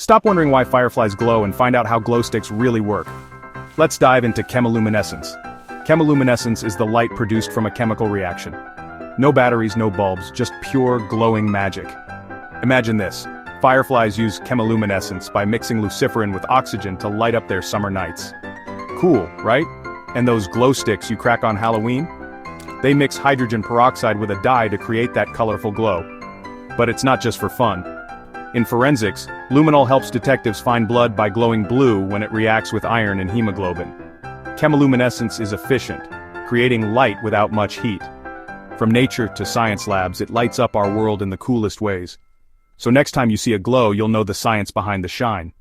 Stop wondering why fireflies glow and find out how glow sticks really work. Let's dive into chemiluminescence. Chemiluminescence is the light produced from a chemical reaction. No batteries, no bulbs, just pure glowing magic. Imagine this. Fireflies use chemiluminescence by mixing luciferin with oxygen to light up their summer nights. Cool, right? And those glow sticks you crack on Halloween? They mix hydrogen peroxide with a dye to create that colorful glow. But it's not just for fun. In forensics, luminol helps detectives find blood by glowing blue when it reacts with iron and hemoglobin. Chemiluminescence is efficient, creating light without much heat. From nature to science labs, it lights up our world in the coolest ways. So next time you see a glow, you'll know the science behind the shine.